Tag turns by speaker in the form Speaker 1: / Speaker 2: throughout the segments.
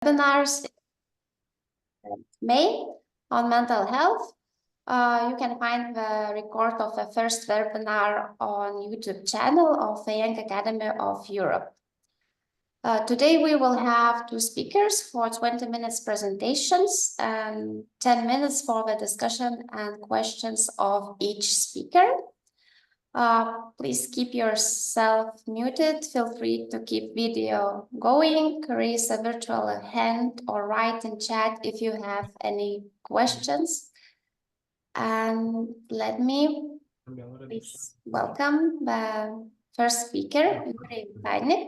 Speaker 1: webinars in May on mental health. You can find the record of the first webinar on YouTube channel of the Young Academy of Europe. Today we will have two speakers for 20 minutes presentations and 10 minutes for the discussion and questions of each speaker. Please keep yourself muted. Feel free to keep video going, raise a virtual hand or write in chat if you have any questions. And let me please welcome the first speaker, Joeri K.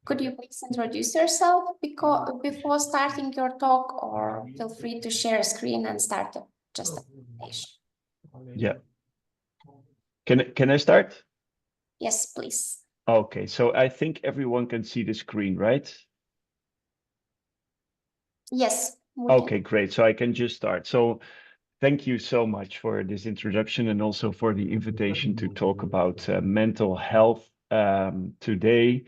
Speaker 1: Could you please introduce yourself before starting your talk, or feel free to share a screen and start just a presentation?
Speaker 2: Yeah. Can I start?
Speaker 1: Yes, please.
Speaker 2: Okay, so I think everyone can see the screen, right?
Speaker 1: Yes.
Speaker 2: Okay, great. So I can just start. So thank you so much for this introduction and also for the invitation to talk about mental health today.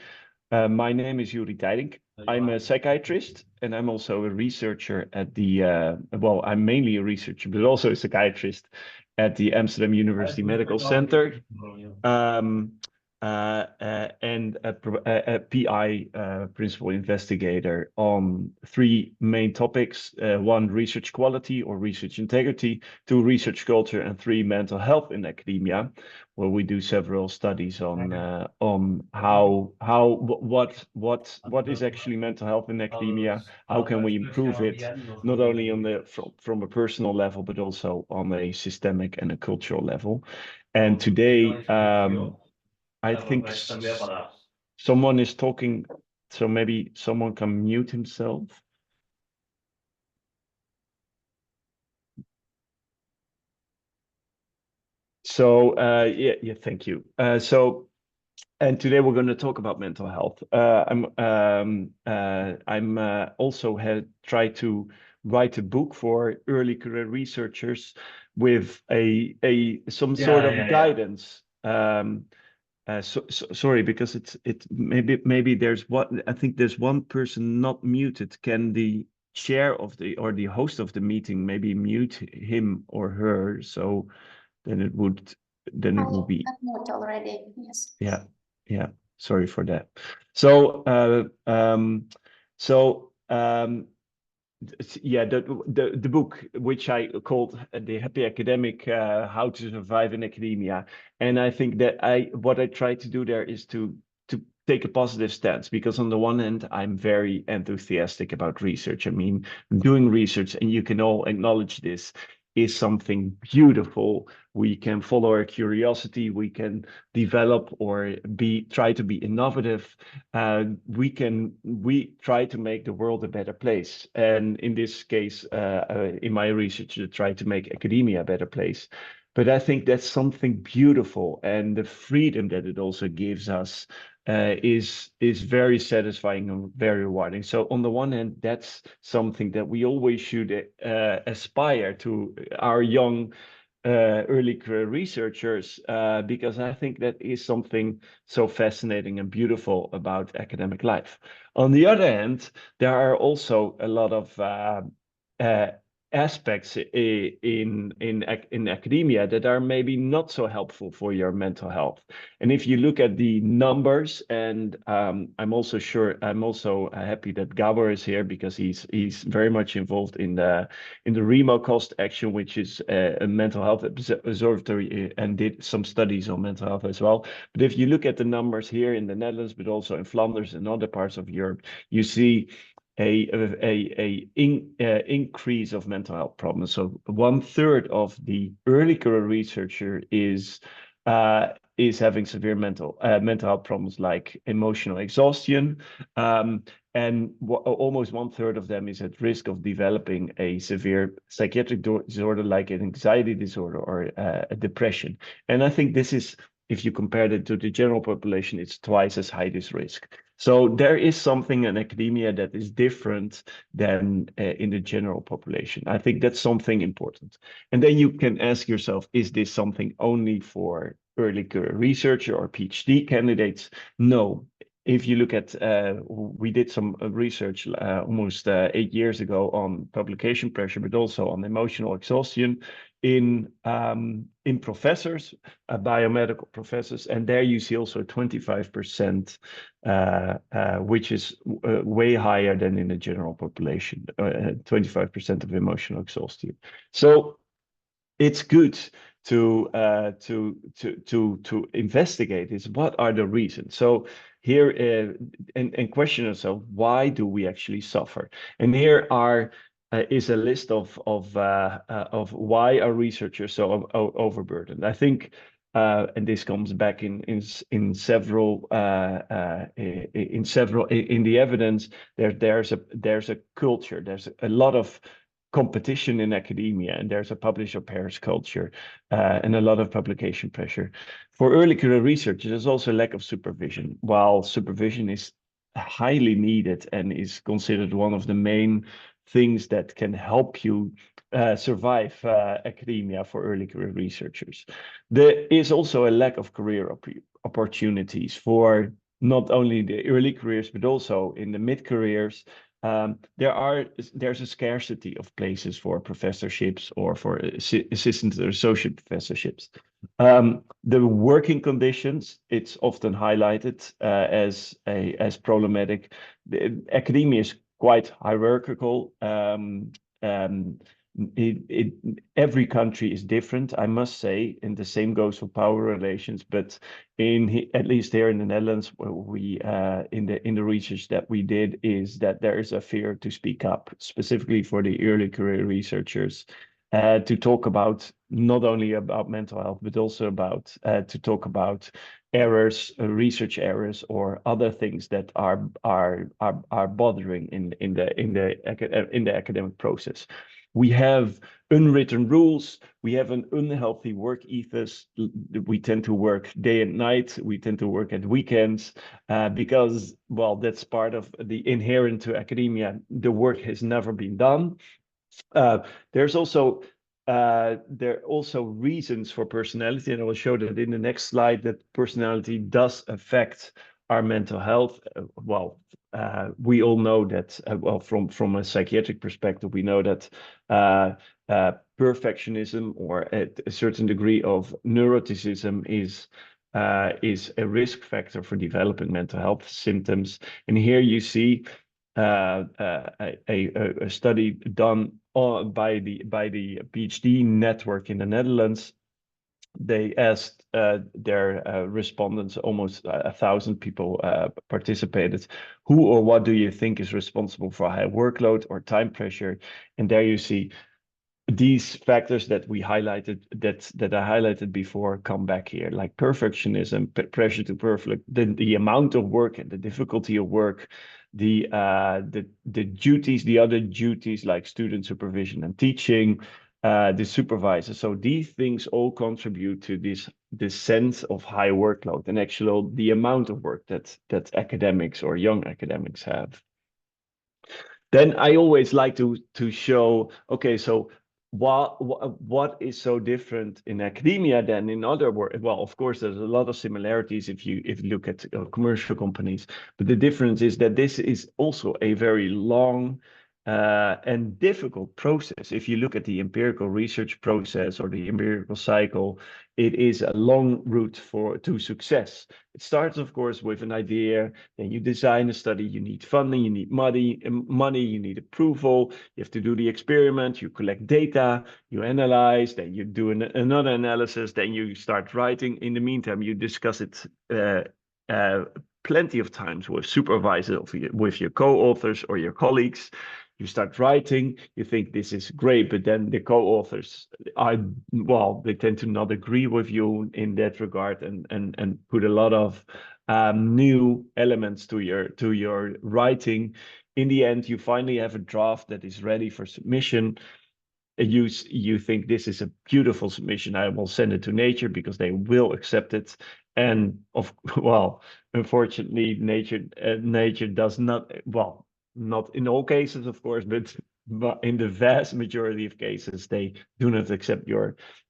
Speaker 2: My name is Joeri Tijdink. I'm a psychiatrist and I'm also a researcher at the, well, I'm mainly a researcher, but also a psychiatrist at the Amsterdam University Medical Center. And a PI, principal investigator, on three main topics: one, research quality or research integrity; two, research culture; and three, mental health in academia, where we do several studies on what is actually mental health in academia, how can we improve it, not only on the from a personal level, but also on a systemic and a cultural level. And today, I think someone is talking, so maybe someone can mute himself. So yeah, thank you. And today we're going to talk about mental health. I'm also had tried to write a book for early career researchers with some sort of guidance. Sorry, because it maybe there's one. I think there's one person not muted. Can the chair of the or the host of the meeting maybe mute him or her? So then it would be
Speaker 1: already. Yes.
Speaker 2: Yeah. Sorry for that. So yeah, the book, which I called The Happy Academic, How to Survive in Academia. And I think that what I try to do there is to take a positive stance, because on the one hand, I'm very enthusiastic about research. I mean, doing research, and you can all acknowledge this, is something beautiful. We can follow our curiosity, we can develop or try to be innovative. We try to make the world a better place. And in this case, in my research, I try to make academia a better place. But I think that's something beautiful, and the freedom that it also gives us is very satisfying and very rewarding. So on the one hand, that's something that we always should aspire to, our young early career researchers, because I think that is something so fascinating and beautiful about academic life. On the other hand, there are also a lot of aspects in academia that are maybe not so helpful for your mental health. And if you look at the numbers, and I'm also happy that Gábor is here, because he's very much involved in the remote cost action, which is a mental health observatory, and did some studies on mental health as well. But if you look at the numbers here in the Netherlands, but also in Flanders and other parts of Europe, you see increase of mental health problems. So 1/3 of the early career researcher is having severe mental health problems, like emotional exhaustion, and almost 1/3 of them is at risk of developing a severe psychiatric disorder, like an anxiety disorder or a depression. And I think this is, if you compare it to the general population, it's twice as high this risk. So there is something in academia that is different than in the general population. I think that's something important. And then you can ask yourself, is this something only for early career researcher or PhD candidates? No, if you look at, we did some research almost 8 years ago on publication pressure, but also on emotional exhaustion in professors, biomedical professors, and there you see also 25%, which is way higher than in the general population, 25% of emotional exhaustion. So it's good to investigate is what are the reasons. So here and question yourself, why do we actually suffer? And here is a list of why are researchers so overburdened. I think and this comes back in several in the evidence. There's a culture. There's a lot of competition in academia, and there's a publisher pairs culture and a lot of publication pressure. For early career research, there's also a lack of supervision. While supervision is highly needed and is considered one of the main things that can help you survive academia for early career researchers, there is also a lack of career opportunities for not only the early careers, but also in the mid-careers. There's a scarcity of places for professorships or for assistant or associate professorships. The working conditions, it's often highlighted as problematic. Academia is quite hierarchical. Every country is different, I must say, and the same goes for power relations. But at least here in the Netherlands, we in the research that we did, is that there is a fear to speak up, specifically for the early career researchers, to talk about not only about mental health, but also about to talk about errors, research errors, or other things that are bothering in the academic process. We have unwritten rules. We have an unhealthy work ethos. We tend to work day and night. We tend to work at weekends because, well, that's part of the inherent to academia. The work has never been done. There are also reasons for personality, and I will show that in the next slide, that personality does affect our mental health. We all know that, from a psychiatric perspective, we know that perfectionism or a certain degree of neuroticism is a risk factor for developing mental health symptoms. And here you see a study done by the PhD network in the Netherlands. They asked their respondents, almost 1,000 people participated, who or what do you think is responsible for high workload or time pressure? And there you see these factors that we highlighted, that I highlighted before, come back here, like perfectionism, pressure to perfect, the amount of work and the difficulty of work, the duties, the other duties like student supervision and teaching, the supervisor. So these things all contribute to this sense of high workload and actually the amount of work that academics or young academics have. Then I always like to show, okay, so what is so different in academia than in other work? Well, of course, there's a lot of similarities if you look at commercial companies, but the difference is that this is also a very long and difficult process. If you look at the empirical research process or the empirical cycle, it is a long route to success. It starts, of course, with an idea. Then you design a study. You need funding. You need money. You need approval. You have to do the experiment. You collect data. You analyze. Then you do another analysis. Then you start writing. In the meantime, you discuss it plenty of times with supervisors, with your co-authors or your colleagues. You start writing, you think this is great, but then the co-authors they tend to not agree with you in that regard and put a lot of new elements to your writing. In the end, you finally have a draft that is ready for submission. You think this is a beautiful submission. I will send it to Nature because they will accept it. And unfortunately, Nature does not. Well, not in all cases, of course, but in the vast majority of cases, they do not accept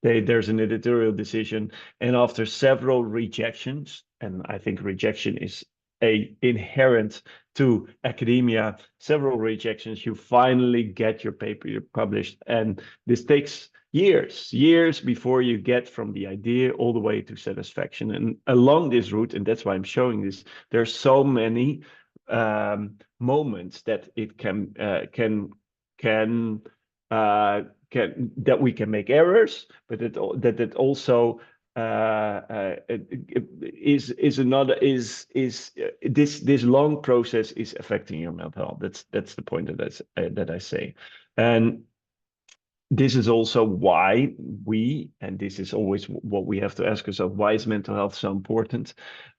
Speaker 2: there's an editorial decision. And after several rejections, and I think rejection is a inherent to academia, several rejections, you finally get your paper published. And this takes years before you get from the idea all the way to satisfaction. And along this route, and that's why I'm showing this, there's so many moments that it can that we can make errors, but that it also this long process is affecting your mental health. That's the point that I say. And this is also why and this is always what we have to ask ourselves, why is mental health so important?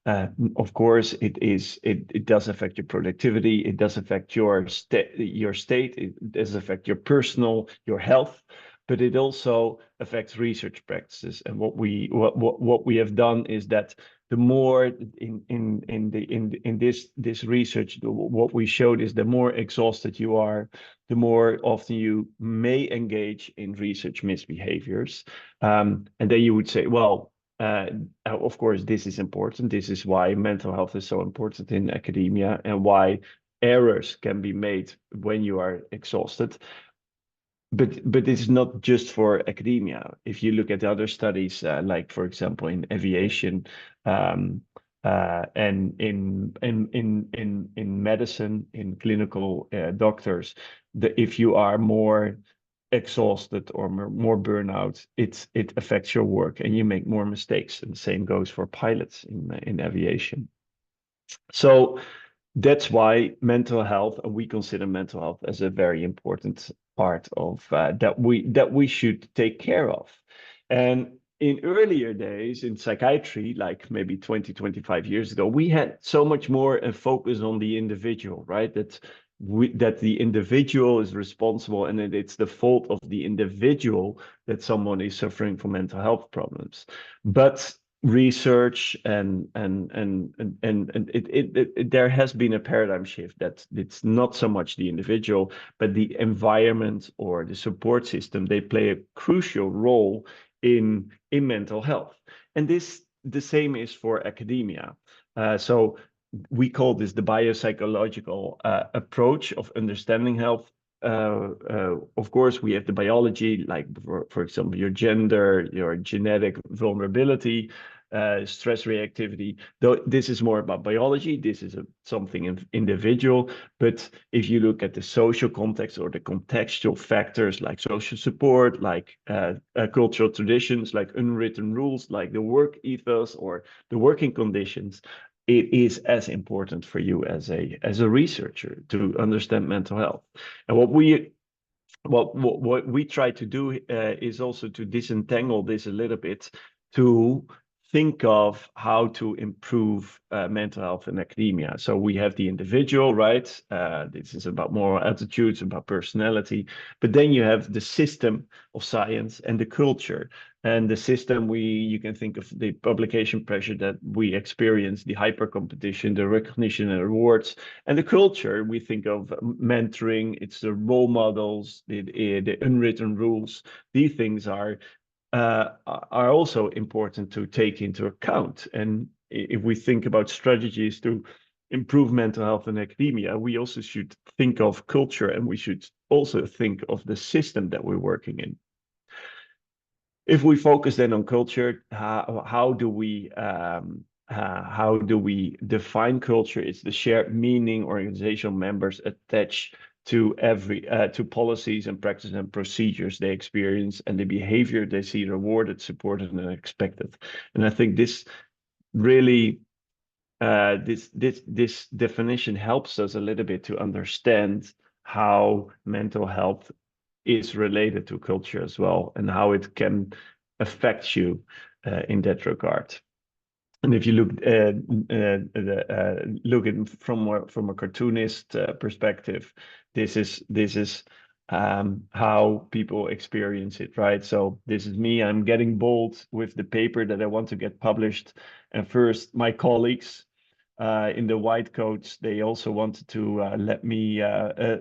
Speaker 2: Of course, it does affect your productivity, it does affect your state, it does affect your health, but it also affects research practices. And what we have done is that the more in this research, what we showed is the more exhausted you are, the more often you may engage in research misbehaviors. And then you would say, well, of course, this is important. This is why mental health is so important in academia and why errors can be made when you are exhausted. But it's not just for academia. If you look at other studies, like for example in aviation, and in medicine, in clinical doctors, if you are more exhausted or more burnout, it affects your work and you make more mistakes. And the same goes for pilots in aviation. So that's why mental health, and we consider mental health as a very important part of that we should take care of. And in earlier days in psychiatry, like maybe 25 years ago, we had so much more a focus on the individual, right? That the individual is responsible and that it's the fault of the individual that someone is suffering from mental health problems. But research and there has been a paradigm shift that it's not so much the individual, but the environment or the support system. They play a crucial role in mental health. And the same is for academia. So we call this the biopsychological approach of understanding health. Of course, we have the biology, like for example, your gender, your genetic vulnerability, stress reactivity. Though this is more about biology, this is something individual. But if you look at the social context or the contextual factors like social support, like cultural traditions, like unwritten rules, like the work ethos or the working conditions, it is as important for you as a researcher to understand mental health. And what we try to do is also to disentangle this a little bit, to think of how to improve mental health in academia. So we have the individual, right? This is about moral attitudes, about personality. But then you have the system of science and the culture. And the system, you can think of the publication pressure that we experience, the hyper competition, the recognition and rewards. And the culture, we think of mentoring, it's the role models, the unwritten rules. These things are also important to take into account. And if we think about strategies to improve mental health in academia, we also should think of culture, and we should also think of the system that we're working in. If we focus then on culture, how do we define culture? It's the shared meaning organizational members attach to policies and practices and procedures they experience and the behavior they see rewarded, supported, and expected. And I think this really this definition helps us a little bit to understand how mental health is related to culture as well, and how it can affect you in that regard. And if you look at from a cartoonist perspective, this is how people experience it, right? So this is me. I'm getting bold with the paper that I want to get published, and first my colleagues in the white coats, they also wanted to let me.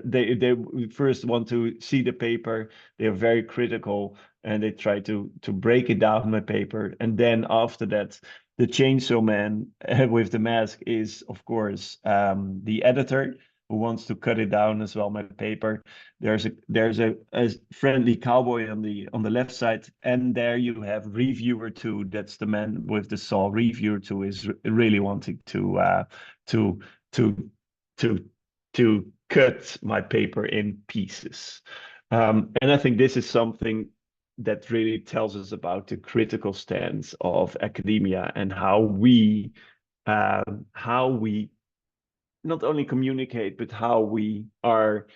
Speaker 2: They first want to see the paper. They are very critical, and they try to break it down my paper. And then after that, The chainsaw man with the mask is, of course, the editor who wants to cut it down as well, my paper. There's a friendly cowboy on the left side, and there you have reviewer two. That's the man with the saw. Reviewer two is really wanting to cut my paper in pieces. And I think this is something that really tells us about the critical stance of academia and how we not only communicate, but how we are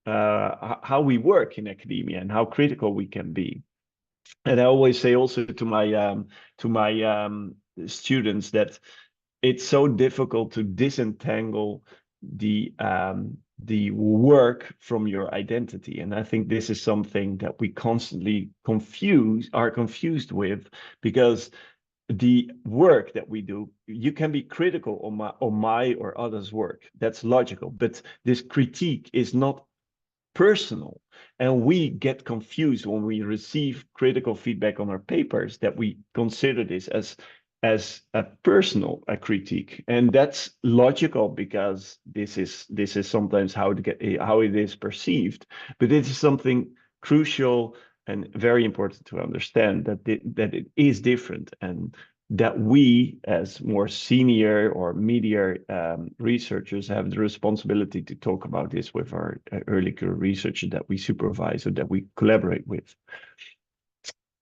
Speaker 2: how we work in academia and how critical we can be. And I always say also to my students that it's so difficult to disentangle the work from your identity. And I think this is something that we constantly are confused with, because the work that we do, you can be critical on my or others' work. That's logical, but this critique is not personal. And we get confused when we receive critical feedback on our papers, that we consider this as a personal critique. And that's logical, because this is sometimes how it is perceived. But it is something crucial and very important to understand, that it is different, and that we, as more senior or media researchers, have the responsibility to talk about this with our early career researchers that we supervise or that we collaborate with.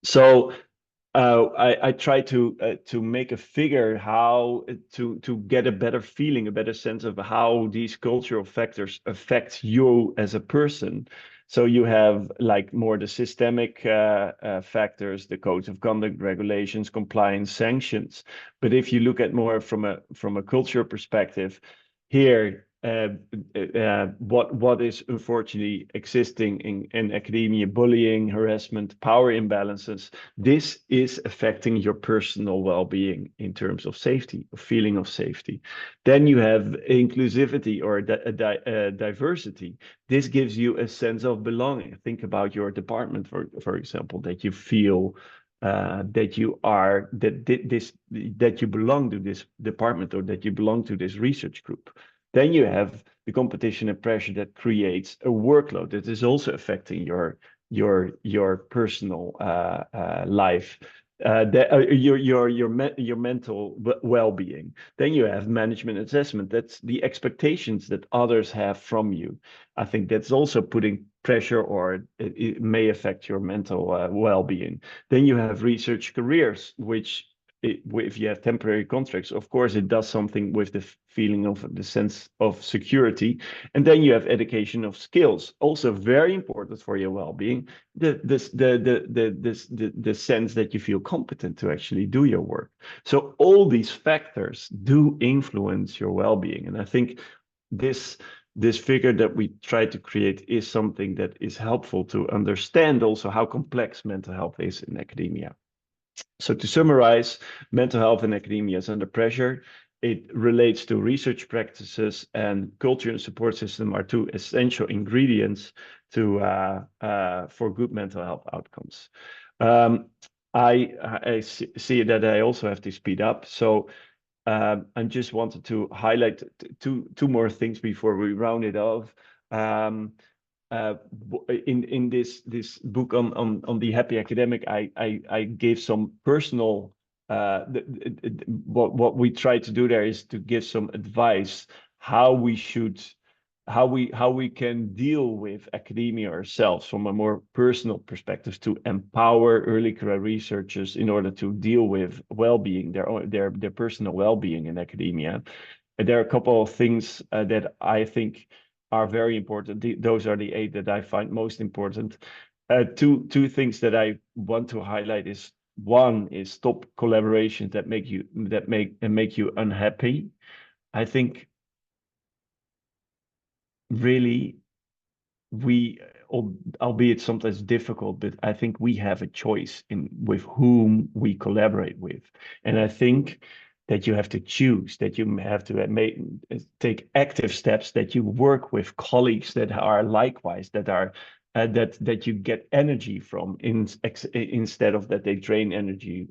Speaker 2: So I try to make a figure how to get a better feeling, a better sense of how these cultural factors affect you as a person. So you have like more the systemic factors, the codes of conduct, regulations, compliance, sanctions. But if you look at more from a cultural perspective, here what is unfortunately existing in academia: bullying, harassment, power imbalances. This is affecting your personal well-being in terms of safety, of feeling of safety. Then you have inclusivity or diversity. This gives you a sense of belonging. Think about your department, for example, that you feel that you belong to this department, or that you belong to this research group. Then you have the competition and pressure that creates a workload that is also affecting your personal life, your mental well-being. Then you have management assessment. That's the expectations that others have from you. I think that's also putting pressure, or it may affect your mental well-being. Then you have research careers, which if you have temporary contracts, of course, it does something with the feeling of the sense of security. And then you have education of skills, also very important for your well-being. The sense that you feel competent to actually do your work. So all these factors do influence your well-being. And I think this figure that we try to create is something that is helpful to understand also how complex mental health is in academia. So to summarize, mental health in academia is under pressure. It relates to research practices, and culture and support system are two essential ingredients for good mental health outcomes. I see that I also have to speed up. So I just wanted to highlight two more things before we round it off. In this book on the happy academic, I gave some personal what we try to do there is to give some advice how we can deal with academia ourselves from a more personal perspective, to empower early career researchers in order to deal with well-being, their personal well-being in academia. And there are a couple of things that I think are very important. Those are the 8 that I find most important. Two things that I want to highlight is, one is stop collaborations that make you unhappy. I think really albeit sometimes difficult, but I think we have a choice with whom we collaborate with. And I think that you have to choose, that you have to take active steps, that you work with colleagues that are likewise, that are that you get energy from instead of that they drain energy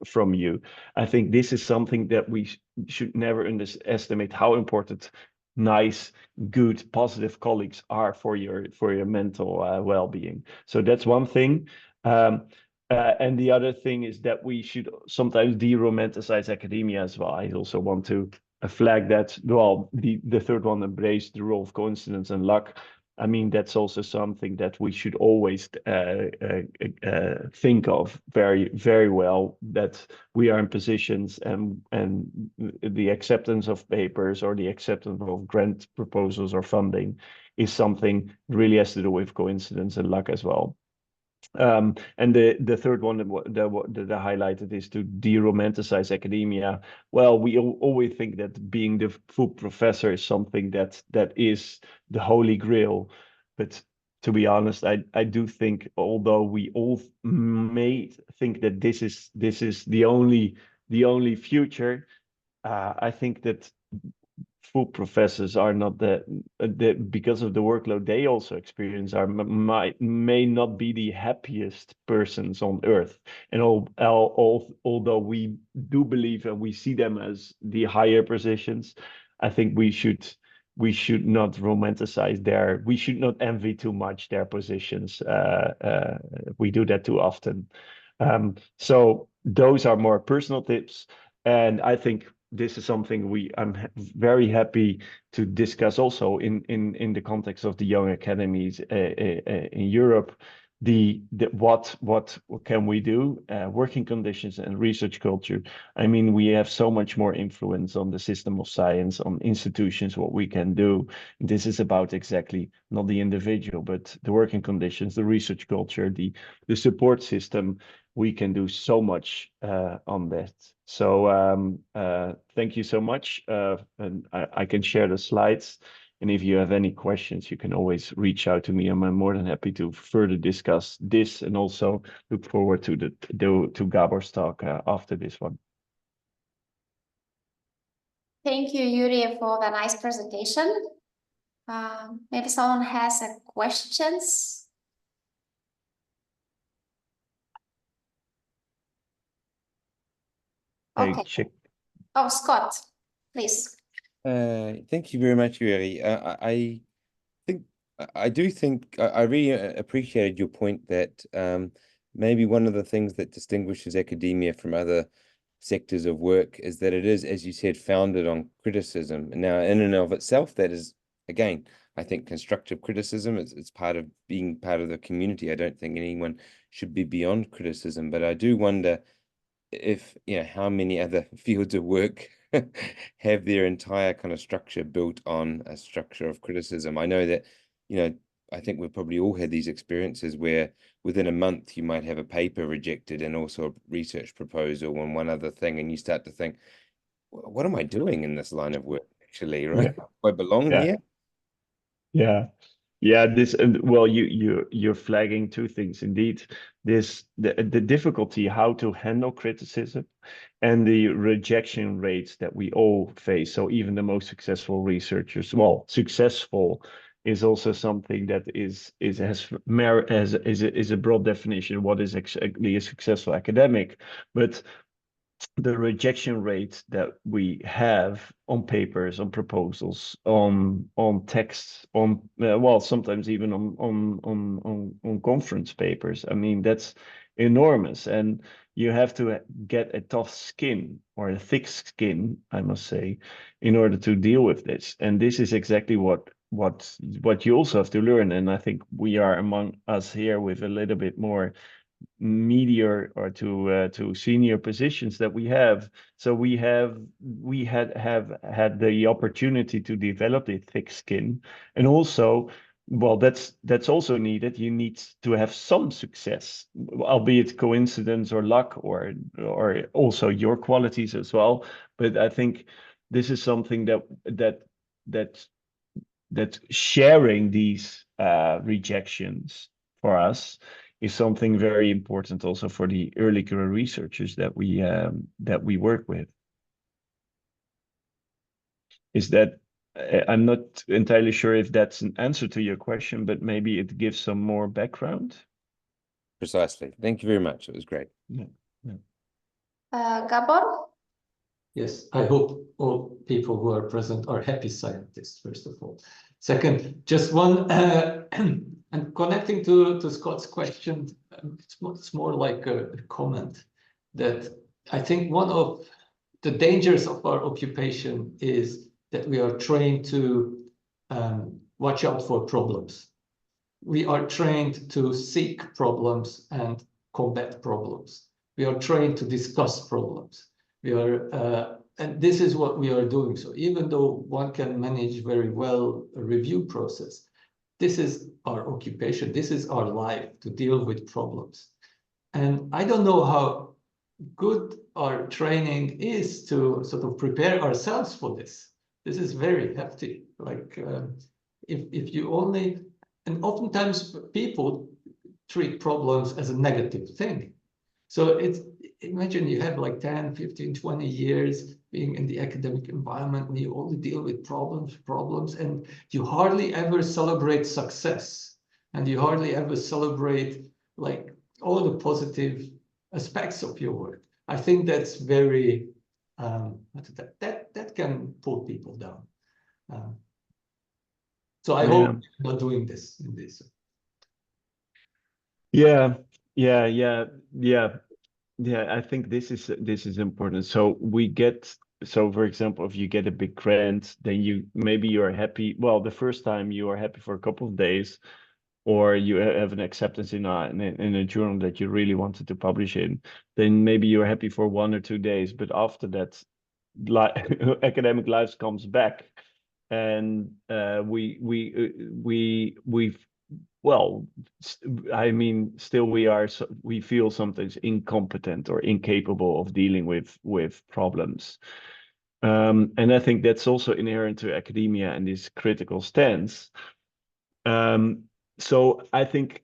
Speaker 2: from you. I think this is something that we should never underestimate, how important nice, good, positive colleagues are for your mental well-being. So that's one thing. And the other thing is that we should sometimes de-romanticize academia as well. I also want to flag that. Well, the third one, embrace the role of coincidence and luck. I mean, that's also something that we should always think of very, very well, that we are in positions and the acceptance of papers or the acceptance of grant proposals or funding is something really has to do with coincidence and luck as well. And the third one that I highlighted is to de-romanticize academia. Well, we always think that being the full professor is something that is the holy grail, but to be honest, I do think, although we all may think that this is the only future, I think that full professors are not because of the workload they also experience may not be the happiest persons on earth. And although we do believe and we see them as the higher positions, I think we should not romanticize we should not envy too much their positions. We do that too often. So those are more personal tips, and I think this is something I'm very happy to discuss also in the context of the young academies in Europe. What can we do? Working conditions and research culture. I mean, we have so much more influence on the system of science, on institutions, what we can do. This is about exactly not the individual, but the working conditions, the research culture, the support system. We can do so much on that. So thank you so much. And I can share the slides. And if you have any questions, you can always reach out to me. I'm more than happy to further discuss this, and also look forward to Gabor's talk after this one.
Speaker 1: Thank you, Joeri, for the nice presentation. Maybe someone has a questions. Okay.
Speaker 2: Check.
Speaker 1: Oh, Scott, please.
Speaker 3: Thank you very much, Joeri. I really appreciated your point that maybe one of the things that distinguishes academia from other sectors of work is that it is, as you said, founded on criticism. Now, in and of itself, that is, again, I think constructive criticism. It's part of being part of the community. I don't think anyone should be beyond criticism, but I do wonder if, how many other fields of work have their entire kind of structure built on a structure of criticism. I know that, I think we've probably all had these experiences where within a month you might have a paper rejected and also a research proposal and one other thing, and you start to think, what am I doing in this line of work actually, right?
Speaker 2: Yeah.
Speaker 3: Do I belong here?
Speaker 2: Yeah, you're flagging two things indeed. The difficulty how to handle criticism and the rejection rates that we all face. So even the most successful researchers, well, successful is also something that is a broad definition. What is exactly a successful academic? But the rejection rate that we have on papers, on proposals, on texts, on sometimes even on conference papers. I mean, that's enormous, and you have to get a tough skin or a thick skin, I must say, in order to deal with this. And this is exactly what you also have to learn. And I think we are among us here with a little bit more media or to senior positions that we have. So we had the opportunity to develop a thick skin, and also, well, that's also needed. You need to have some success, albeit coincidence or luck, or also your qualities as well. But I think this is something that sharing these rejections for us is something very important also for the early career researchers that we work with. Is that I'm not entirely sure if that's an answer to your question, but maybe it gives some more background.
Speaker 3: Precisely. Thank you very much. It was great.
Speaker 2: Yeah.
Speaker 1: Gábor?
Speaker 4: Yes, I hope all people who are present are happy scientists, first of all. Second, just one, and connecting to Scott's question, it's more like a comment that I think one of the dangers of our occupation is that we are trained to watch out for problems. We are trained to seek problems and combat problems. We are trained to discuss problems. We are, and this is what we are doing. So even though one can manage very well a review process, this is our occupation. This is our life, to deal with problems. And I don't know how good our training is to sort of prepare ourselves for this. This is very hefty. Like if you only, and oftentimes people treat problems as a negative thing. So it's, imagine you have like 10, 15, 20 years being in the academic environment and you only deal with problems, and you hardly ever celebrate success. And you hardly ever celebrate like all the positive aspects of your work. I think that's very, that can pull people down. So I hope I'm not doing this in this.
Speaker 2: Yeah. I think this is important. So for example, if you get a big grant, then maybe you're happy. Well, the first time you are happy for a couple of days, or you have an acceptance in a journal that you really wanted to publish in, then maybe you're happy for 1 or 2 days. But after that, academic life comes back, and I mean, still we feel sometimes incompetent or incapable of dealing with problems. And I think that's also inherent to academia and this critical stance. So I think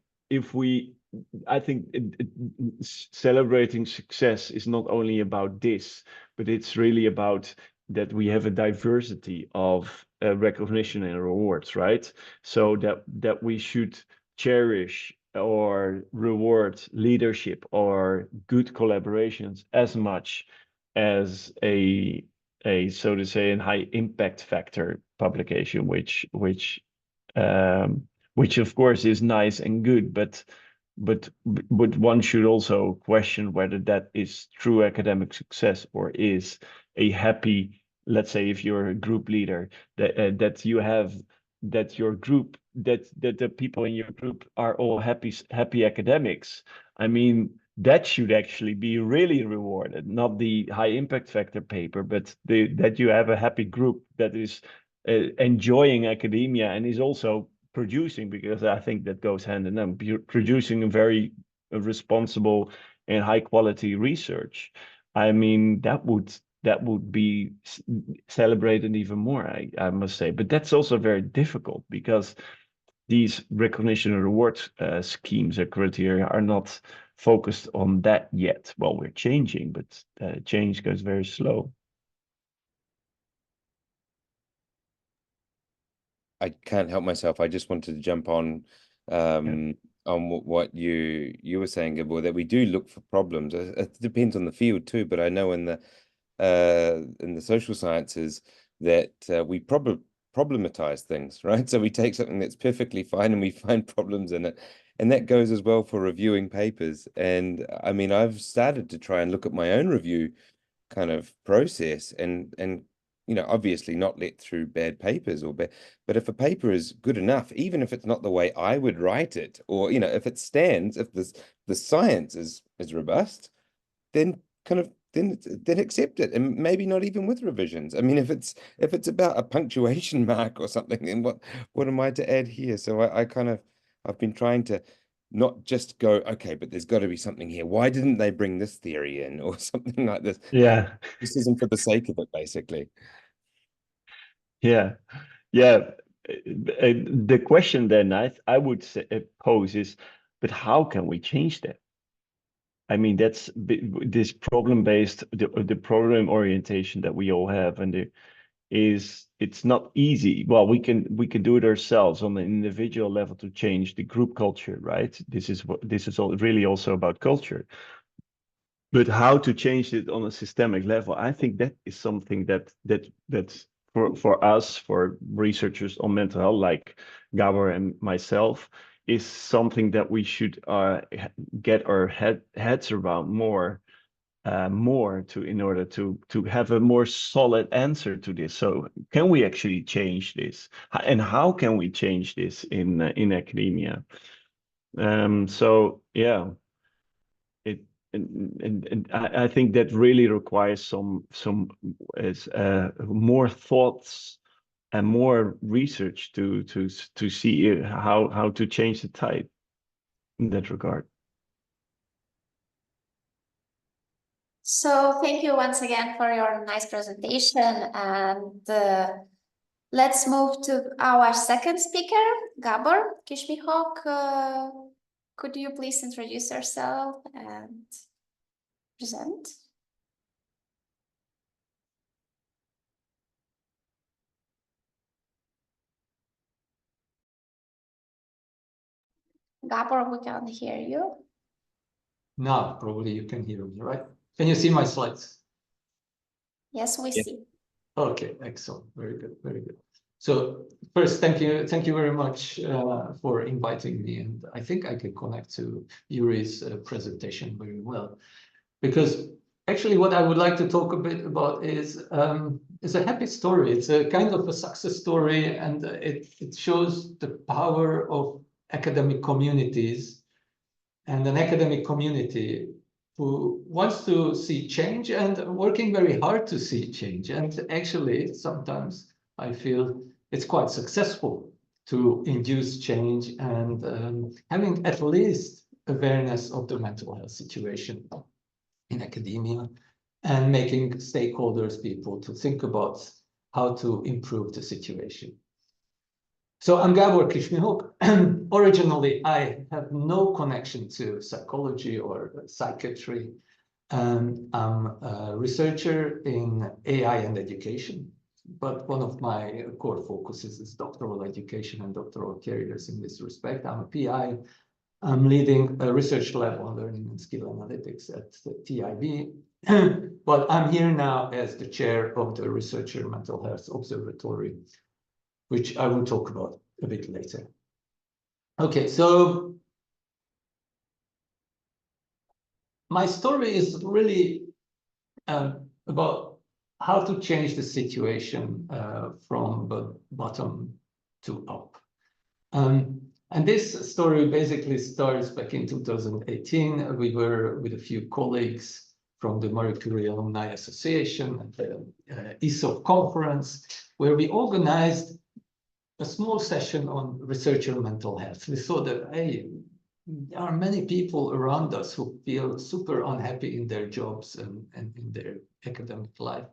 Speaker 2: celebrating success is not only about this, but it's really about that we have a diversity of recognition and rewards, right? So that we should cherish or reward leadership or good collaborations as much as a so to say, a high impact factor publication, which of course is nice and good, but one should also question whether that is true academic success or is a happy, let's say, if you're a group leader, that you have, that your group, that the people in your group are all happy academics. I mean, that should actually be really rewarded, not the high impact factor paper, but that you have a happy group that is enjoying academia and is also producing, because I think that goes hand in hand, producing a very responsible and high quality research. I mean, that would be celebrated even more, I must say. But that's also very difficult because these recognition and reward schemes or criteria are not focused on that yet. Well, we're changing, but change goes very slow.
Speaker 3: I can't help myself. I just wanted to jump on what you were saying, Gábor, that we do look for problems. It depends on the field too, but I know in the social sciences that we problematize things, right? So we take something that's perfectly fine and we find problems in it. And that goes as well for reviewing papers. And I mean, I've started to try and look at my own review kind of process and you know, obviously not let through bad papers but if a paper is good enough, even if it's not the way I would write it, or, you know, if it stands, if the science is robust, then then accept it, and maybe not even with revisions. I mean, if it's about a punctuation mark or something, then what am I to add here? So I've been trying to not just go, okay, but there's got to be something here. Why didn't they bring this theory in or something like this?
Speaker 2: Yeah.
Speaker 3: This isn't for the sake of it, basically.
Speaker 2: Yeah. The question then I would pose is, but how can we change that? I mean, that's this problem-based, the problem orientation that we all have, and it's not easy. Well, we can do it ourselves on an individual level to change the group culture, right? This is really also about culture. But how to change it on a systemic level, I think that is something that's for us, for researchers on mental health, like Gábor and myself, is something that we should get our heads around more in order to have a more solid answer to this. So can we actually change this, and how can we change this in academia? So yeah, and I think that really requires some more thoughts and more research to see how to change the tide in that regard.
Speaker 1: So thank you once again for your nice presentation, and let's move to our second speaker, Gábor Kismihók. Could you please introduce yourself and present? Gábor, we can't hear you.
Speaker 4: Now, probably you can hear me, right? Can you see my slides?
Speaker 1: Yes, we see.
Speaker 4: Okay, excellent. Very good, very good. So first, thank you very much for inviting me, and I think I can connect to Joeri's presentation very well, because actually what I would like to talk a bit about is a happy story. It's a kind of a success story, and it shows the power of academic communities and an academic community who wants to see change and working very hard to see change. And actually, sometimes I feel it's quite successful to induce change and having at least awareness of the mental health situation in academia and making stakeholders, people, to think about how to improve the situation. So I'm Gábor Kismihók. Originally, I have no connection to psychology or psychiatry. I'm a researcher in AI and education, but one of my core focuses is doctoral education and doctoral careers in this respect. I'm a PI. I'm leading a research lab on learning and skill analytics at the TIB. But I'm here now as the chair of the Researcher Mental Health Observatory, which I will talk about a bit later. Okay, so my story is really about how to change the situation from the bottom to up. And this story basically starts back in 2018. We were with a few colleagues from the Marie Curie Alumni Association at the ESOP conference, where we organized a small session on researcher mental health. We saw that, hey, there are many people around us who feel super unhappy in their jobs and in their academic life.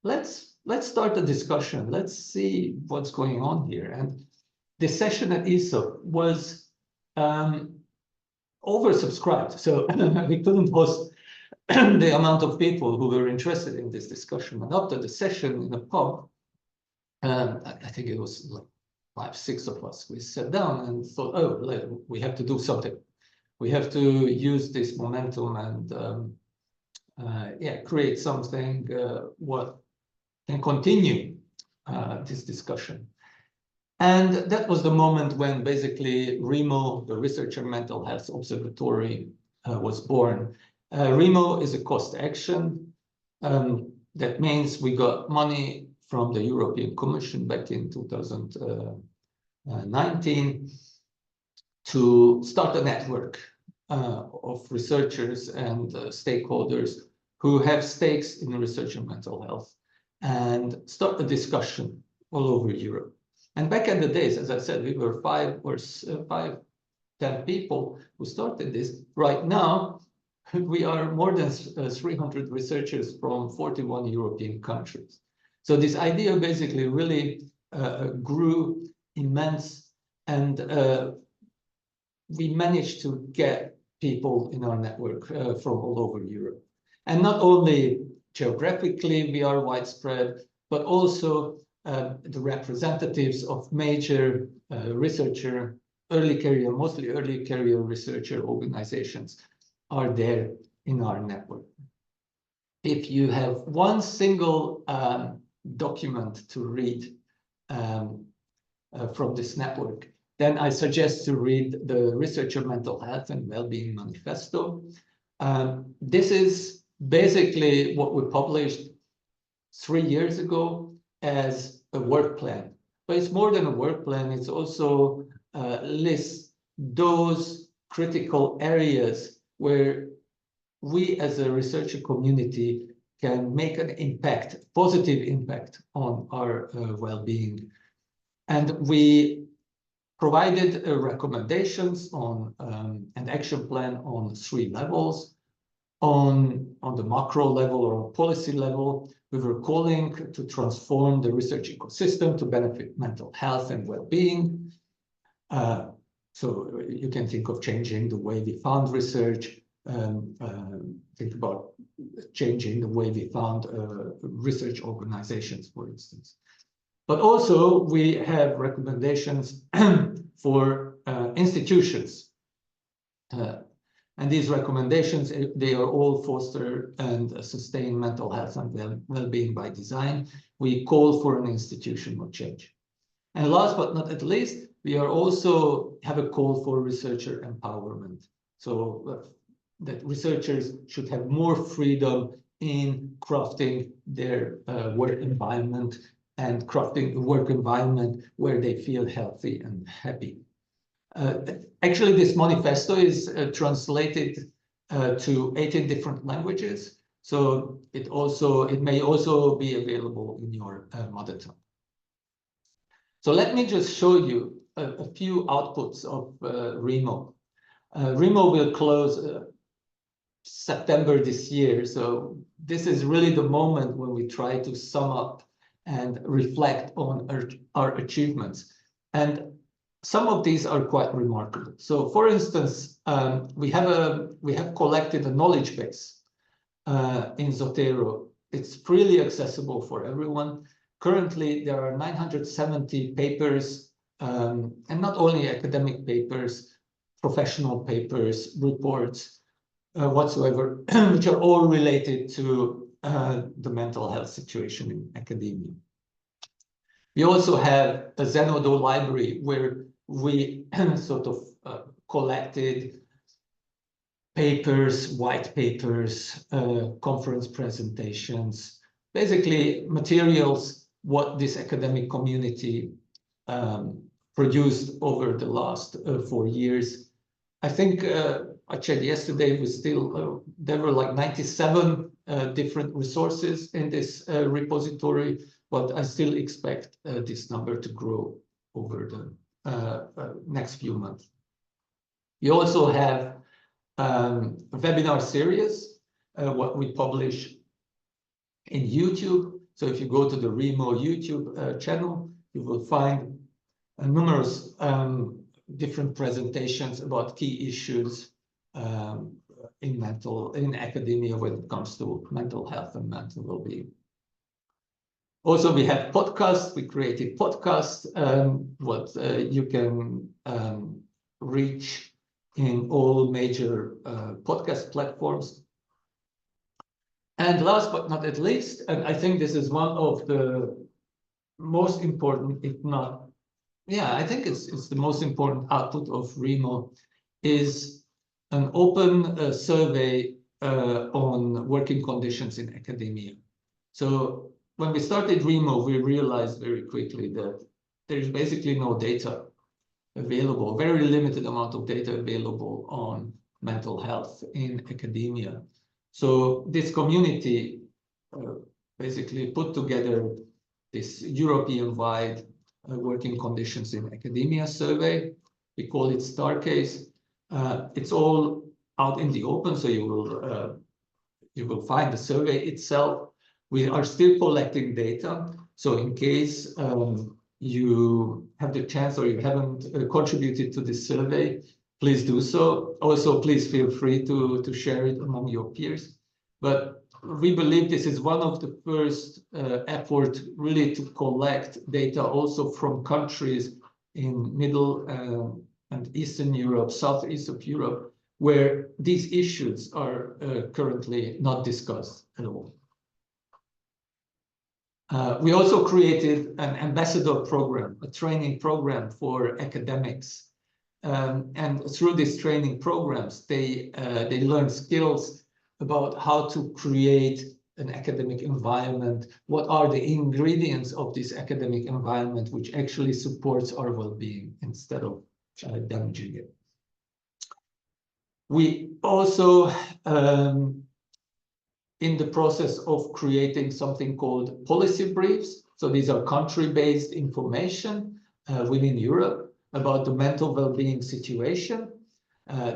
Speaker 4: Let's start a discussion. Let's see what's going on here. And the session at ESOP was oversubscribed, so we couldn't host the amount of people who were interested in this discussion. And after the session in a pub, I think it was like 5, 6 of us, we sat down and thought, oh, we have to do something. We have to use this momentum and create something what can continue this discussion. And that was the moment when basically REMO, the Researcher Mental Health Observatory, was born. REMO is a cost action. That means we got money from the European Commission back in 2019 to start a network of researchers and stakeholders who have stakes in research and mental health and start a discussion all over Europe. And back in the days, as I said, we were 5 or 10 people who started this. Right now, we are more than 300 researchers from 41 European countries. So this idea basically really grew immense, and we managed to get people in our network from all over Europe. And not only geographically, we are widespread, but also the representatives of major researcher, mostly early career researcher organizations are there in our network. If you have one single document to read from this network, then I suggest to read the Researcher Mental Health and Wellbeing Manifesto. This is basically what we published 3 years ago as a work plan. But it's more than a work plan, it's also lists those critical areas where we as a researcher community can make an impact, positive impact on our well-being. And we provided recommendations on an action plan on 3 levels. On the macro level or on policy level, we were calling to transform the research ecosystem to benefit mental health and well-being. So you can think of changing the way we fund research, think about changing the way we fund research organizations, for instance. But also we have recommendations for institutions. And these recommendations, they are all foster and sustain mental health and well-being by design. We call for an institutional change. And last but not at least, we are also have a call for researcher empowerment. So that researchers should have more freedom in crafting their work environment and crafting a work environment where they feel healthy and happy. Actually, this manifesto is translated to 18 different languages, so it may also be available in your mother tongue. So let me just show you a few outputs of REMO. REMO will close September this year, so this is really the moment when we try to sum up and reflect on our achievements. And some of these are quite remarkable. So, for instance, we have collected a knowledge base in Zotero. It's freely accessible for everyone. Currently, there are 970 papers, and not only academic papers, professional papers, reports, whatsoever, which are all related to the mental health situation in academia. We also have a Zenodo library where we sort of collected papers, white papers, conference presentations, basically materials what this academic community produced over the last 4 years. I think I checked yesterday, there were like 97 different resources in this repository, but I still expect this number to grow over the next few months. We also have a webinar series, what we publish in YouTube. So if you go to the REMO YouTube channel, you will find numerous different presentations about key issues in academia when it comes to mental health and mental well-being. Also, we have podcasts. We created podcasts, what you can reach in all major podcast platforms. And last but not at least, and I think this is one of the most important, if not, yeah, I think it's the most important output of REMO, is an open survey on working conditions in academia. So when we started REMO, we realized very quickly that there's basically no data available, very limited amount of data available on mental health in academia. So this community basically put together this European-wide working conditions in academia survey. We call it STAR case. It's all out in the open, so you will find the survey itself. We are still collecting data, so in case you have the chance or you haven't contributed to this survey, please do so. Also, please feel free to share it among your peers. But we believe this is one of the first effort really to collect data also from countries in Middle and Eastern Europe, Southeast of Europe, where these issues are currently not discussed at all. We also created an ambassador program, a training program for academics. And through these training programs, they learn skills about how to create an academic environment. What are the ingredients of this academic environment which actually supports our well-being instead of damaging it? We also, in the process of creating something called policy briefs. So these are country-based information within Europe about the mental well-being situation.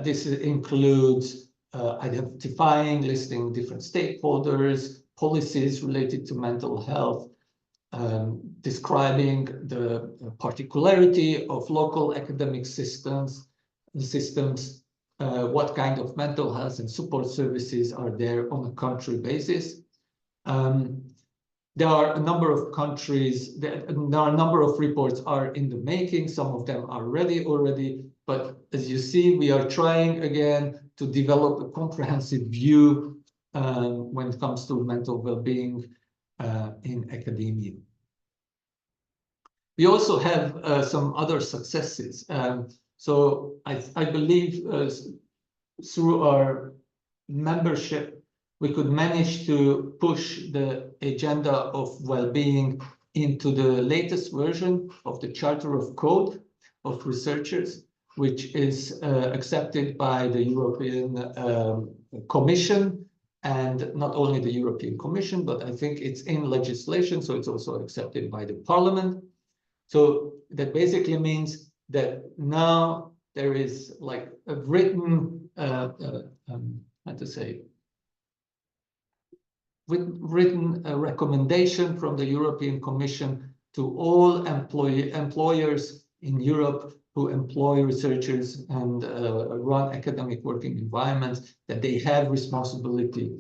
Speaker 4: This includes identifying, listing different stakeholders, policies related to mental health, describing the particularity of local academic systems, what kind of mental health and support services are there on a country basis. There are a number of countries, there are a number of reports are in the making. Some of them are ready already, but as you see, we are trying again to develop a comprehensive view when it comes to mental well-being in academia. We also have some other successes. So I believe through our membership, we could manage to push the agenda of well-being into the latest version of the Charter of Code of Researchers, which is accepted by the European Commission, and not only the European Commission, but I think it's in legislation, so it's also accepted by the Parliament. So that basically means that now there is like a written, written recommendation from the European Commission to all employers in Europe who employ researchers and run academic working environments, that they have responsibility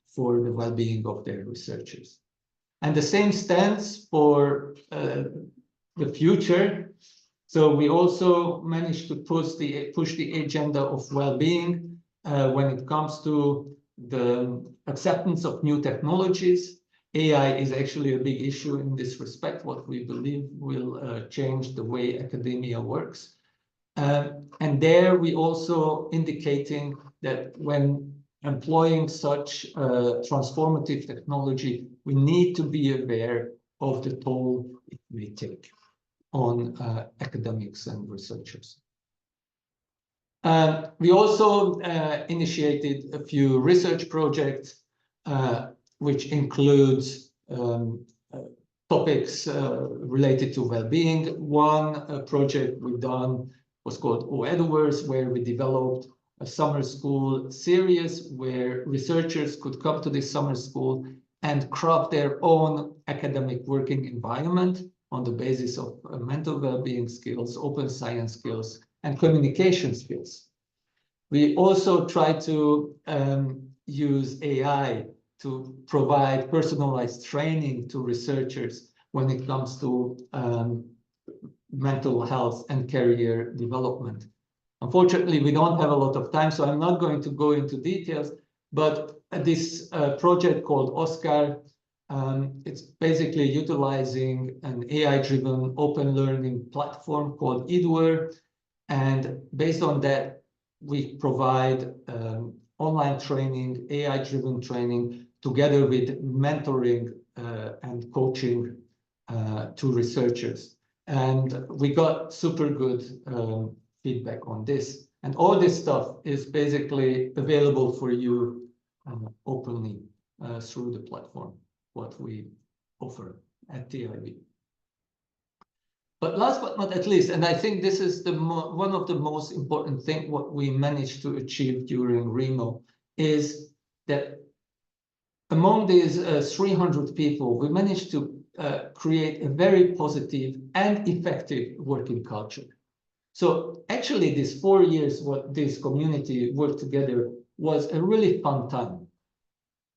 Speaker 4: for the well-being of their researchers. And the same stands for the future. So we also managed to push the agenda of well-being when it comes to the acceptance of new technologies. AI is actually a big issue in this respect, what we believe will change the way academia works. And there we also indicating that when employing such transformative technology, we need to be aware of the toll it may take on academics and researchers. We also initiated a few research projects, which includes topics related to well-being. One project we've done was called OEduverse, where we developed a summer school series where researchers could come to this summer school and craft their own academic working environment on the basis of mental well-being skills, open science skills, and communication skills. We also try to use AI to provide personalized training to researchers when it comes to mental health and career development. Unfortunately, we don't have a lot of time, so I'm not going to go into details, but this project called OSCAR, it's basically utilizing an AI-driven open learning platform called Eduver, and based on that, we provide online training, AI-driven training, together with mentoring and coaching to researchers. And we got super good feedback on this. And all this stuff is basically available for you openly through the platform, what we offer at TIB. But last but not at least, and I think this is one of the most important things what we managed to achieve during REMO, is that among these 300 people, we managed to create a very positive and effective working culture. So actually these 4 years what this community worked together was a really fun time.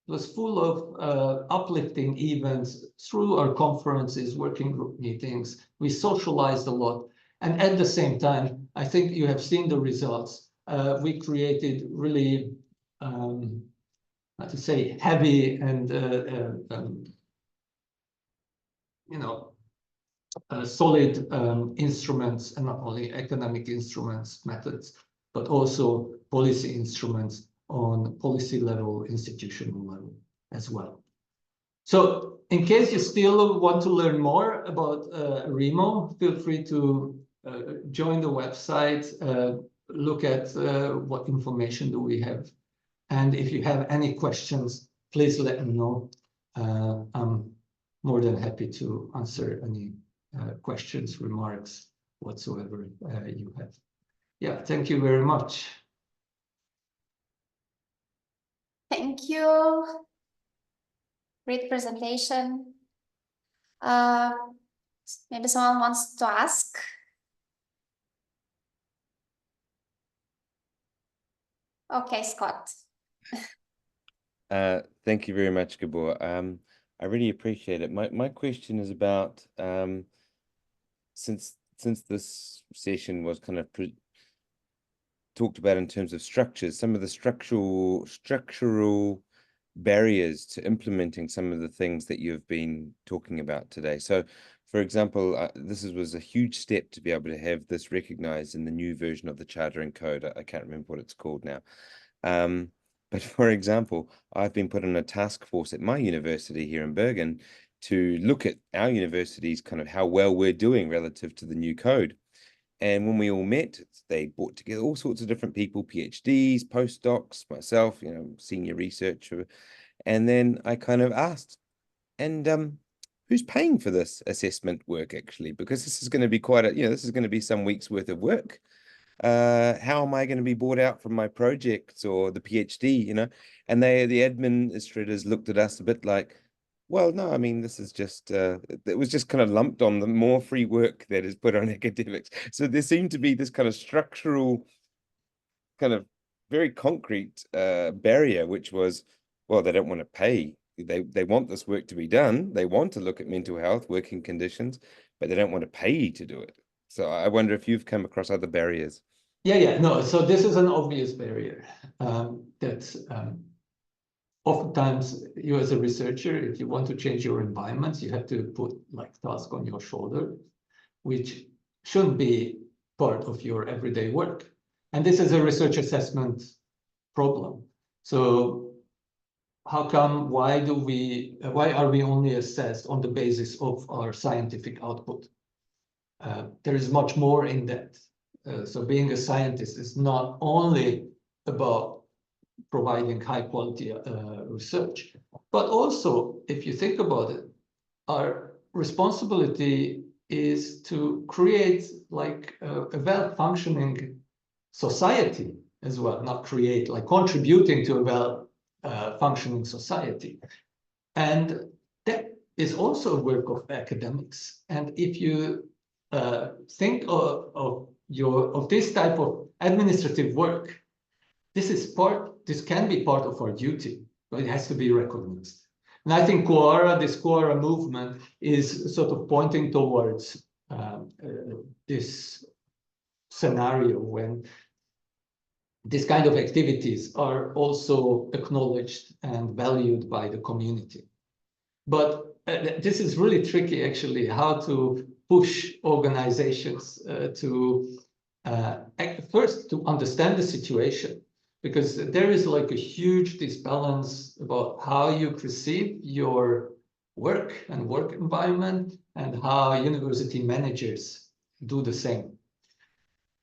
Speaker 4: It was full of uplifting events through our conferences, working group meetings. We socialized a lot. And at the same time, I think you have seen the results. We created really, how to say, heavy and, solid instruments, and not only economic instruments, methods, but also policy instruments on policy level, institutional level as well. So in case you still want to learn more about REMO, feel free to join the website, look at what information do we have. And if you have any questions, please let me know. I'm more than happy to answer any questions, remarks, whatsoever you have. Yeah, thank you very much.
Speaker 1: Thank you. Great presentation. Maybe someone wants to ask. Okay, Scott.
Speaker 3: Thank you very much, Gábor. I really appreciate it. My question is about since this session was kind of talked about in terms of structures, some of the structural barriers to implementing some of the things that you've been talking about today. So, for example, this was a huge step to be able to have this recognized in the new version of the Charter and Code. I can't remember what it's called now. But for example, I've been put on a task force at my university here in Bergen to look at our universities, kind of how well we're doing relative to the new code. And when we all met, they brought together all sorts of different people, PhDs, postdocs, myself, senior researcher. And then I kind of asked, and who's paying for this assessment work actually? Because this is going to be quite a, this is going to be some weeks worth of work. How am I going to be bought out from my projects or the PhD, And the administrators looked at us a bit like, well, no, I mean, this is just, it was just kind of lumped on the more free work that is put on academics. So there seemed to be this kind of structural, kind of very concrete barrier, which was, well, they don't want to pay. They want this work to be done. They want to look at mental health, working conditions, but they don't want to pay to do it. So I wonder if you've come across other barriers.
Speaker 4: No. So this is an obvious barrier that oftentimes you as a researcher, if you want to change your environments, you have to put like task on your shoulder, which shouldn't be part of your everyday work. And this is a research assessment problem. So why are we only assessed on the basis of our scientific output? There is much more in that. So being a scientist is not only about providing high quality research, but also, if you think about it, our responsibility is to create like a well-functioning society as well, not create, like contributing to a well-functioning society. And that is also a work of academics. And if you think of this type of administrative work, this can be part of our duty, but it has to be recognized. And I think this Quora movement is sort of pointing towards this scenario when this kind of activities are also acknowledged and valued by the community. But this is really tricky, actually, how to push organizations to first to understand the situation, because there is like a huge disbalance about how you perceive your work and work environment and how university managers do the same.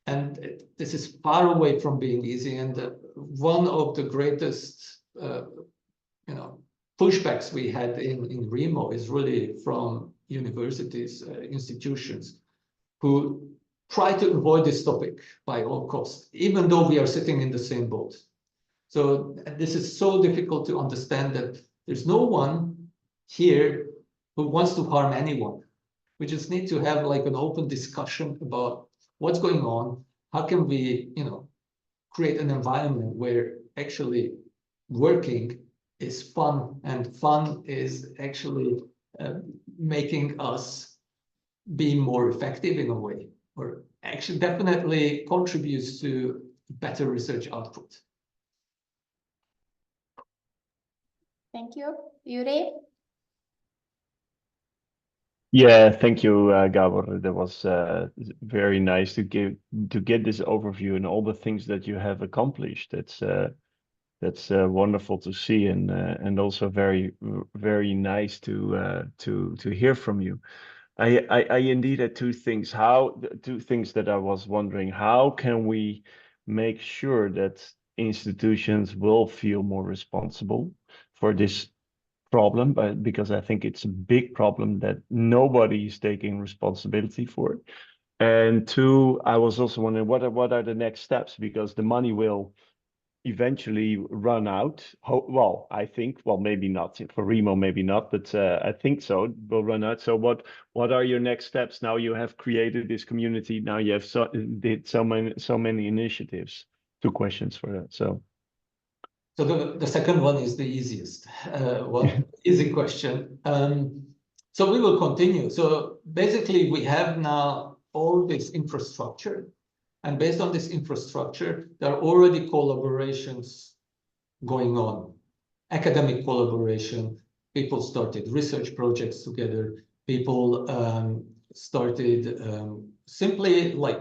Speaker 4: And this is far away from being easy. And one of the greatest pushbacks we had in REMO is really from universities, institutions who try to avoid this topic by all costs, even though we are sitting in the same boat. So this is so difficult to understand that there's no one here who wants to harm anyone. We just need to have like an open discussion about what's going on. How can we, create an environment where actually working is fun, and fun is actually making us be more effective in a way, or actually definitely contributes to better research output.
Speaker 1: Thank you. Joeri?
Speaker 2: Yeah, thank you, Gábor. That was very nice to get this overview and all the things that you have accomplished. That's wonderful to see, and also very nice to hear from you. I indeed had two things. Two things that I was wondering: how can we make sure that institutions will feel more responsible for this problem? But because I think it's a big problem that nobody is taking responsibility for it. And two, I was also wondering what are the next steps, because the money will eventually run out. Well, I think, well, maybe not for Remo, maybe not, but I think so. It will run out. So what are your next steps? Now you have created this community. Now you have did so many initiatives. Two questions for that. So
Speaker 4: the second one is the easiest one. Easy question. So we will continue. So basically, we have now all this infrastructure. And based on this infrastructure, there are already collaborations going on. Academic collaboration, people started research projects together, people started simply like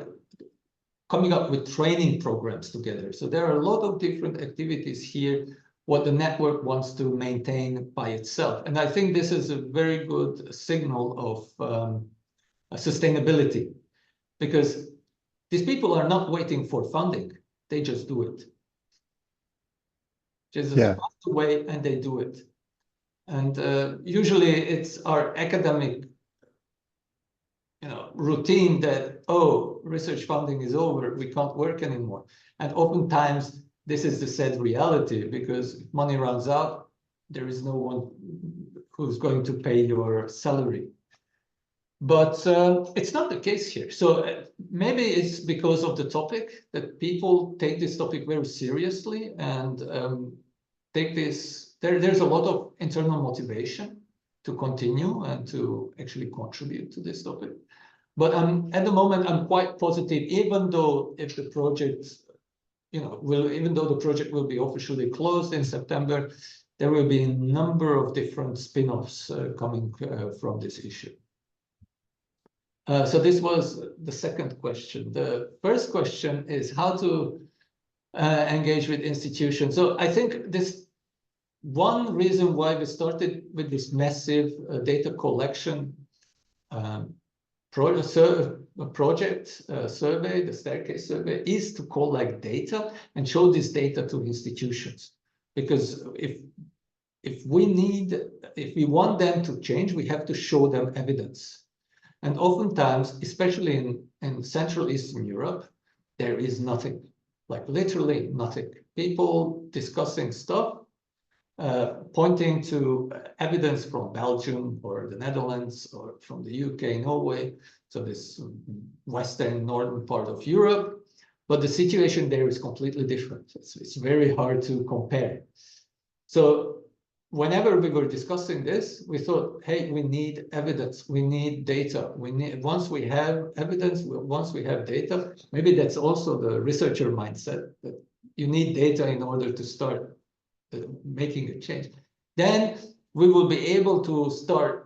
Speaker 4: coming up with training programs together. So there are a lot of different activities here, what the network wants to maintain by itself. And I think this is a very good signal of sustainability, because these people are not waiting for funding. They just do it. Just find a way and they do it. And usually it's our academic routine that, oh, research funding is over, we can't work anymore. And oftentimes this is the sad reality, because if money runs out, there is no one who's going to pay your salary. But it's not the case here. So maybe it's because of the topic that people take this topic very seriously and take this. There's a lot of internal motivation to continue and to actually contribute to this topic. But at the moment, I'm quite positive, even though if the project, even though the project will be officially closed in September, there will be a number of different spin-offs coming from this issue. So this was the second question. The first question is how to engage with institutions. So I think this one reason why we started with this massive data collection project survey, the staircase survey, is to collect data and show this data to institutions. Because if we want them to change, we have to show them evidence. And oftentimes, especially in Central Eastern Europe, there is nothing, like literally nothing. People discussing stuff, pointing to evidence from Belgium or the Netherlands or from the UK, Norway, so this western, northern part of Europe. But the situation there is completely different. It's very hard to compare. So whenever we were discussing this, we thought, hey, we need evidence, we need data. Once we have evidence, once we have data, maybe that's also the researcher mindset, that you need data in order to start making a change. Then we will be able to start,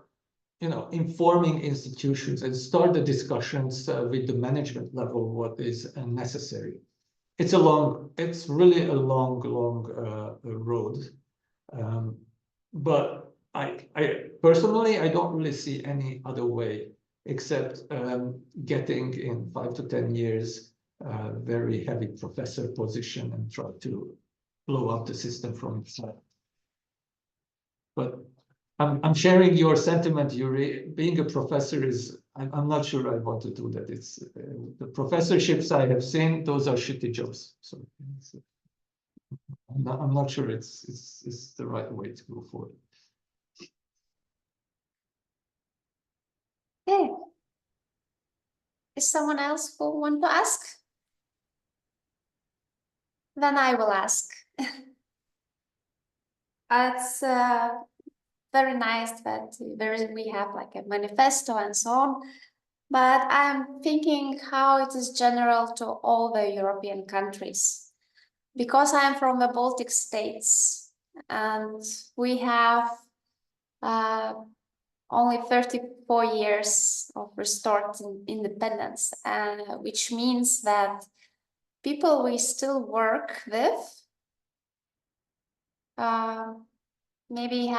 Speaker 4: informing institutions and start the discussions with the management level, what is necessary. It's really a long road. But I personally, I don't really see any other way except getting in 5 to 10 years a very heavy professor position and try to blow up the system from inside. But I'm sharing your sentiment, Joeri. Being a professor I'm not sure I want to do that. It's the professorships I have seen; those are shitty jobs. So I'm not sure it's the right way to go forward.
Speaker 1: Okay. Is someone else who want to ask? Then I will ask. It's very nice that we have like a manifesto and so on. But I'm thinking how it is general to all the European countries. Because I'm from the Baltic states and we have only 34 years of restored independence, which means that people we still work with maybe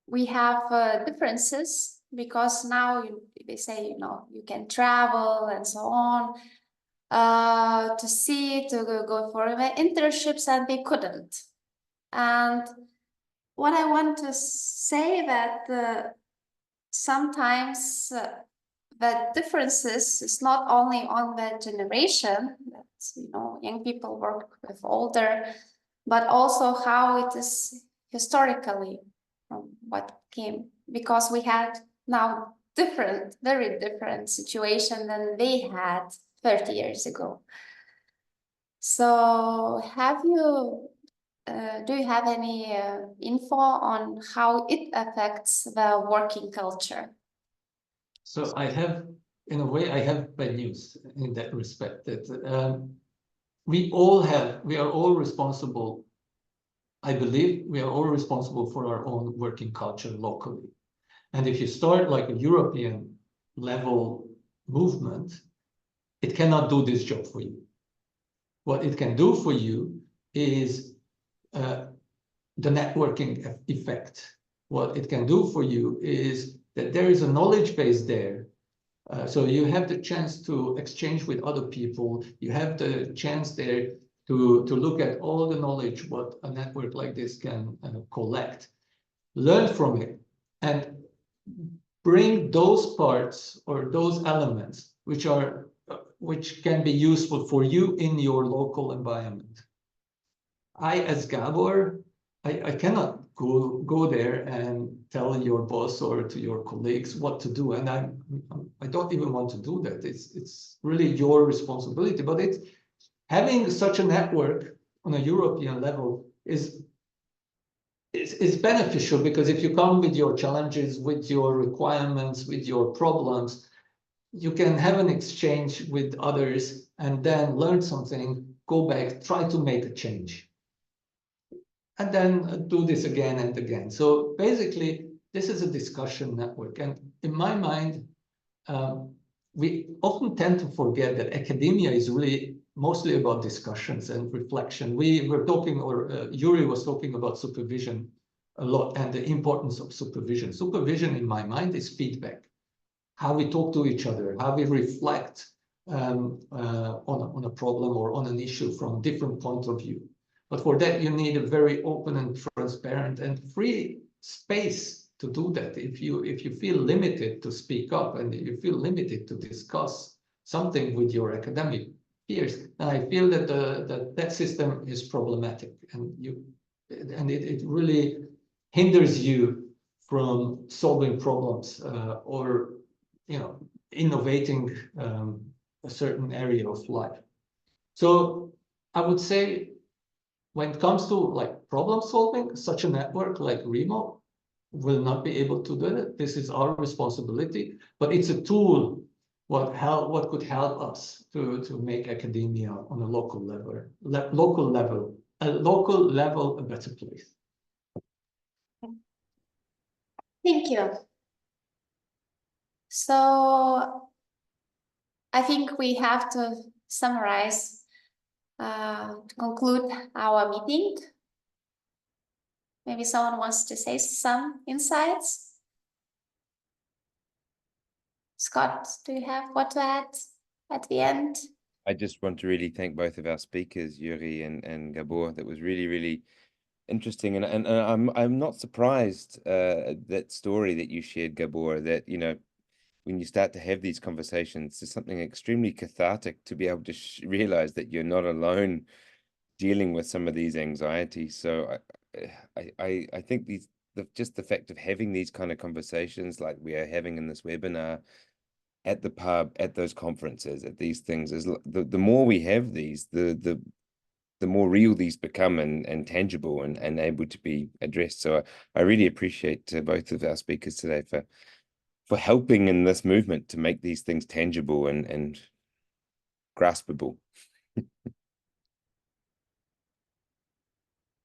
Speaker 1: we have differences, because now they say, you know, you can travel and so on to go for the internships, and they couldn't. And what I want to say that sometimes the differences is not only on the generation that, you know, young people work with older, but also how it is historically from what came, because we had now very different situation than they had 30 years ago. So do you have any info on how it affects the working culture?
Speaker 4: So I have, in a way, I have bad news in that respect, that we are all responsible. I believe we are all responsible for our own working culture locally. And if you start like a European level movement, it cannot do this job for you. What it can do for you is the networking effect. What it can do for you is that there is a knowledge base there. So you have the chance to exchange with other people. You have the chance there to look at all the knowledge what a network like this can collect, learn from it, and bring those parts or those elements which can be useful for you in your local environment. I, as Gábor, I cannot go there and tell your boss or to your colleagues what to do, and I don't even want to do that. It's really your responsibility. But it's having such a network on a European level is beneficial, because if you come with your challenges, with your requirements, with your problems, you can have an exchange with others and then learn something, go back, try to make a change, and then do this again and again. So basically, this is a discussion network. And in my mind, we often tend to forget that academia is really mostly about discussions and reflection. We were talking, or Joeri was talking about supervision a lot and the importance of supervision. Supervision, in my mind, is feedback. How we talk to each other, how we reflect on a problem or on an issue from different points of view. But for that, you need a very open and transparent and free space to do that. If you feel limited to speak up and you feel limited to discuss something with your academic peers, then I feel that that system is problematic, and it really hinders you from solving problems or innovating a certain area of life. So I would say, when it comes to like problem solving, such a network like Remo will not be able to do it. This is our responsibility, but it's a tool what could help us to make academia on a local level a better place.
Speaker 1: Thank you. So I think we have to summarize to conclude our meeting. Maybe someone wants to say some insights. Scott, do you have what to add at the end?
Speaker 3: I just want to really thank both of our speakers, Joeri and Gábor. That was really, really interesting, and I'm not surprised that story that you shared, Gábor, that when you start to have these conversations, there's something extremely cathartic to be able to realize that you're not alone dealing with some of these anxieties. So I think just the fact of having these kind of conversations like we are having in this webinar, at the pub, at those conferences, at these things, is the more we have these, the the more real these become and tangible and able to be addressed. So I really appreciate both of our speakers today for helping in this movement to make these things tangible and graspable.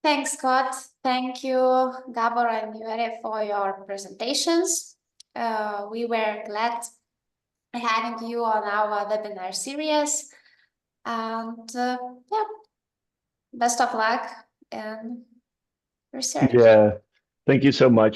Speaker 1: Thanks, Scott. Thank you, Gábor and Joeri, for your presentations. We were glad having you on our webinar series. And yeah, best of luck in research.
Speaker 2: Yeah, thank you so much.